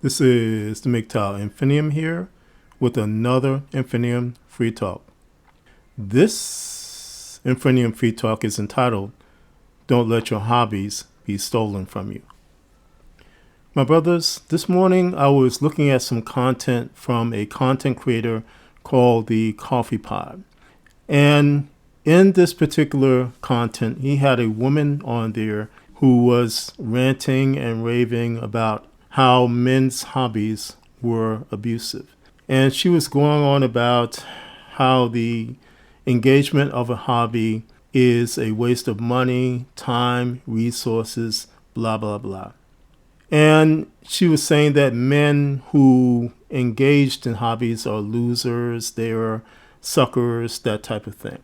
This is the MGTOW Infinium here with another Infinium Free Talk. This Infinium Free Talk is entitled, Don't Let Your Hobbies Be Stolen From You. My brothers, this morning I was looking at some content from a content creator called the Coffee Pod. And in this particular content, he had a woman on there who was ranting and raving about how men's hobbies were abusive. And she was going on about how the engagement of a hobby is a waste of money, time, resources, blah, blah, blah. And she was saying that men who engaged in hobbies are losers, they're suckers, that type of thing.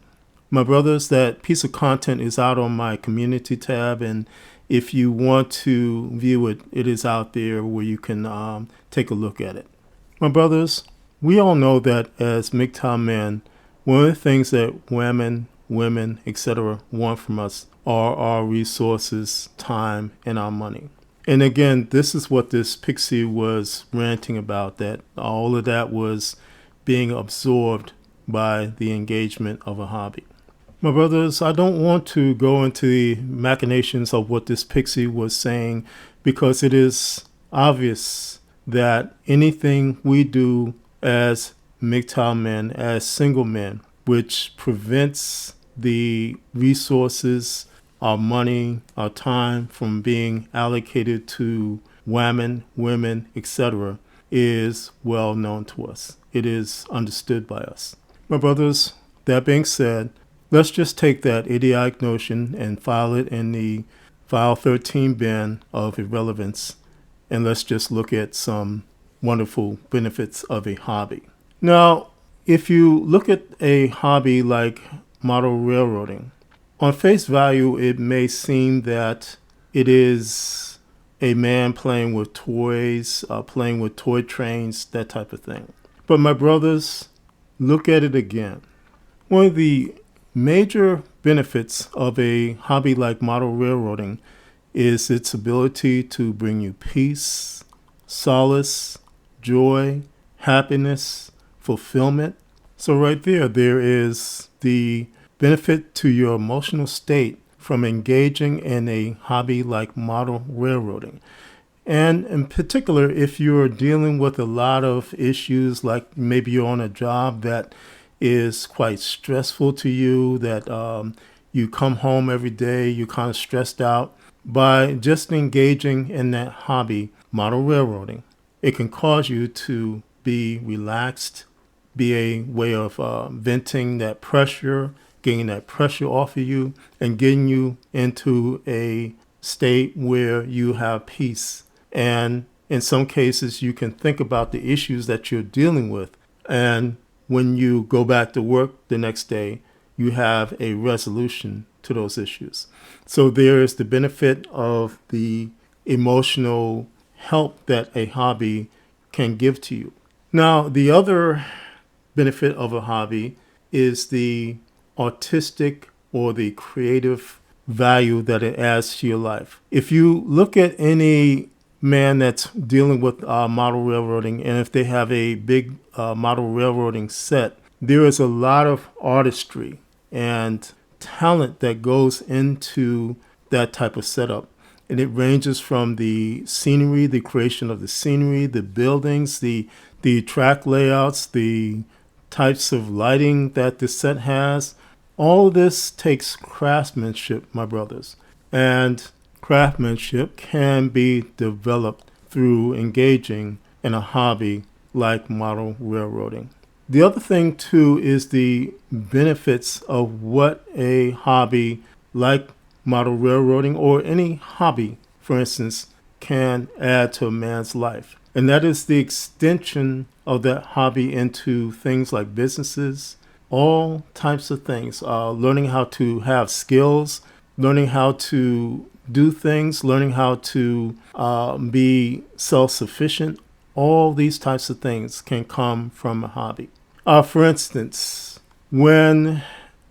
My brothers, that piece of content is out on my community tab, and if you want to view it, it is out there where you can take a look at it. My brothers, we all know that as MGTOW men, one of the things that women, etc. want from us are our resources, time, and our money. And again, this is what this pixie was ranting about, that all of that was being absorbed by the engagement of a hobby. My brothers, I don't want to go into the machinations of what this pixie was saying, because it is obvious that anything we do as MGTOW men, as single men, which prevents the resources, our money, our time from being allocated to women, etc., is well known to us. It is understood by us. My brothers, that being said, let's just take that idiotic notion and file it in the file 13 bin of irrelevance, and let's just look at some wonderful benefits of a hobby. Now, if you look at a hobby like model railroading, on face value, it may seem that it is a man playing with toys, playing with toy trains, that type of thing. But my brothers, look at it again. One of the major benefits of a hobby like model railroading is its ability to bring you peace, solace, joy, happiness, fulfillment. So right there is the benefit to your emotional state from engaging in a hobby like model railroading. And in particular, if you're dealing with a lot of issues, like maybe you're on a job that is quite stressful to you, that you come home every day, you're kind of stressed out, by just engaging in that hobby, model railroading, it can cause you to be relaxed, be a way of venting that pressure, getting that pressure off of you, and getting you into a state where you have peace. And in some cases, you can think about the issues that you're dealing with. And when you go back to work the next day, you have a resolution to those issues. So there is the benefit of the emotional help that a hobby can give to you. Now, the other benefit of a hobby is the artistic or the creative value that it adds to your life. If you look at any man that's dealing with model railroading, and if they have a big model railroading set, there is a lot of artistry and talent that goes into that type of setup. And it ranges from the scenery, the creation of the scenery, the buildings, the track layouts, the types of lighting that the set has. All of this takes craftsmanship, my brothers. And craftsmanship can be developed through engaging in a hobby like model railroading. The other thing, too, is the benefits of what a hobby like model railroading, or any hobby, for instance, can add to a man's life. And that is the extension of that hobby into things like businesses, all types of things, learning how to have skills, learning how to do things, learning how to be self-sufficient. All these types of things can come from a hobby. For instance, when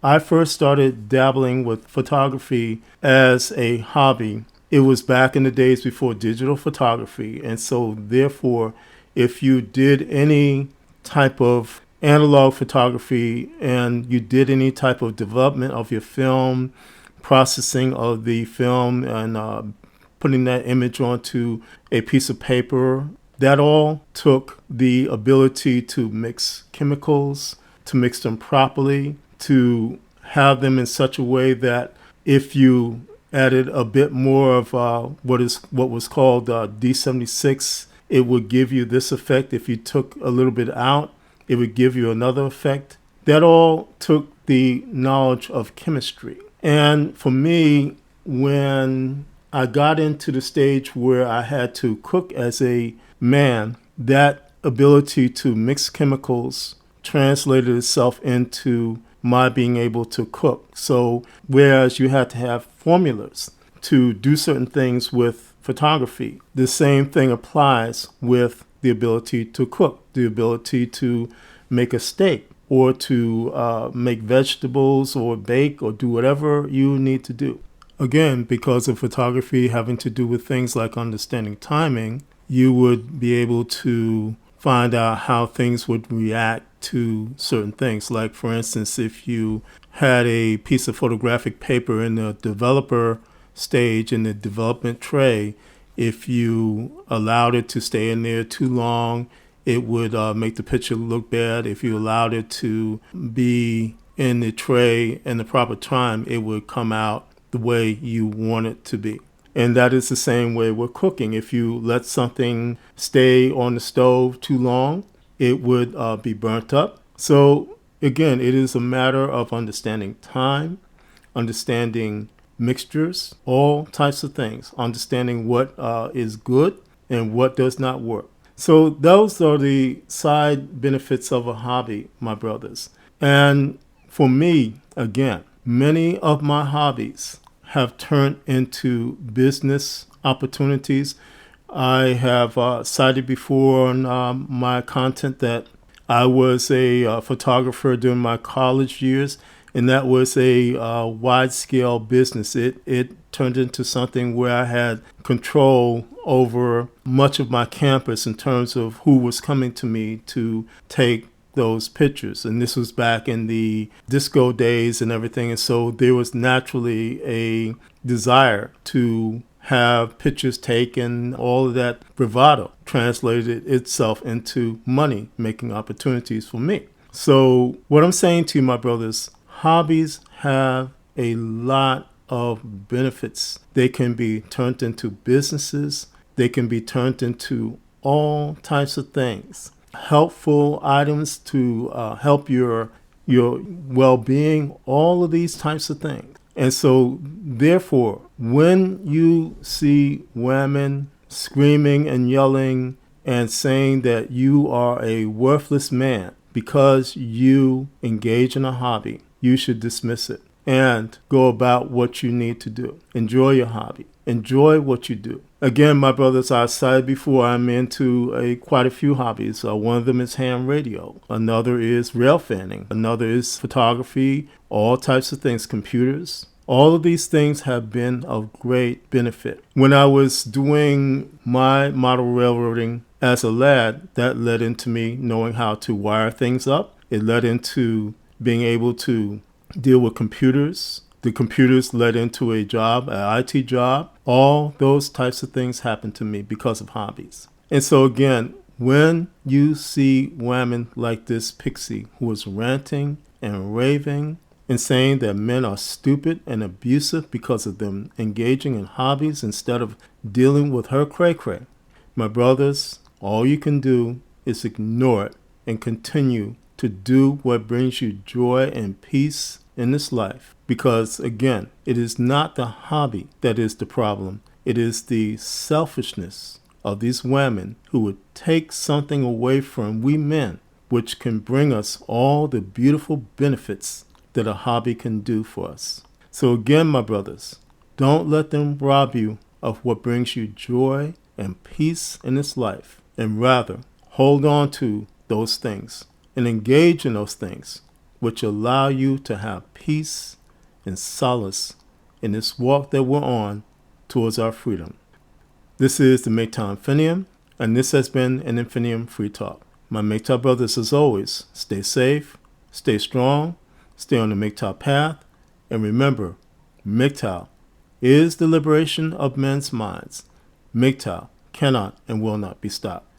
I first started dabbling with photography as a hobby, it was back in the days before digital photography. And so therefore, if you did any type of analog photography and you did any type of development of your film, processing of the film, and putting that image onto a piece of paper, that all took the ability to mix chemicals, to mix them properly, to have them in such a way that if you added a bit more of what was called D76, it would give you this effect. If you took a little bit out, it would give you another effect. That all took the knowledge of chemistry. And for me, when I got into the stage where I had to cook as a man, that ability to mix chemicals translated itself into my being able to cook. So whereas you had to have formulas to do certain things with photography, the same thing applies with the ability to cook, the ability to make a steak or to make vegetables or bake or do whatever you need to do. Again, because of photography having to do with things like understanding timing, you would be able to find out how things would react to certain things. Like, for instance, if you had a piece of photographic paper in the developer stage, in the development tray, if you allowed it to stay in there too long, it would make the picture look bad. If you allowed it to be in the tray in the proper time, it would come out the way you want it to be. And that is the same way with cooking. If you let something stay on the stove too long, it would be burnt up. So again, it is a matter of understanding time, understanding mixtures, all types of things, understanding what is good and what does not work. So those are the side benefits of a hobby, my brothers. And for me, again, many of my hobbies have turned into business opportunities. I have cited before on my content that I was a photographer during my college years, and that was a wide-scale business. It turned into something where I had control over much of my campus in terms of who was coming to me to take those pictures. And this was back in the disco days and everything. And so there was naturally a desire to have pictures taken. All of that bravado translated itself into money making opportunities for me. So what I'm saying to you, my brothers, hobbies have a lot of benefits. They can be turned into businesses. They can be turned into all types of things. Helpful items to help your well-being, all of these types of things. And so, therefore, when you see women screaming and yelling and saying that you are a worthless man because you engage in a hobby, you should dismiss it and go about what you need to do. Enjoy your hobby. Enjoy what you do. Again, my brothers, I said before, I'm into quite a few hobbies. One of them is ham radio. Another is rail fanning. Another is photography, all types of things, computers. All of these things have been of great benefit. When I was doing my model railroading as a lad, that led into me knowing how to wire things up. It led into being able to deal with computers. The computers led into a job, an IT job. All those types of things happened to me because of hobbies. And so again, when you see women like this Pixie who is ranting and raving and saying that men are stupid and abusive because of them engaging in hobbies instead of dealing with her cray-cray, my brothers, all you can do is ignore it and continue to do what brings you joy and peace in this life. Because again, it is not the hobby that is the problem. It is the selfishness of these women who would take something away from we men, which can bring us all the beautiful benefits that a hobby can do for us. So again, my brothers, don't let them rob you of what brings you joy and peace in this life, and rather hold on to those things and engage in those things which allow you to have peace and solace in this walk that we're on towards our freedom. This is the MGTOW Infinium, and this has been an Infinium Free Talk. My MGTOW brothers, as always, stay safe, stay strong, stay on the MGTOW path, and remember, MGTOW is the liberation of men's minds. MGTOW cannot and will not be stopped.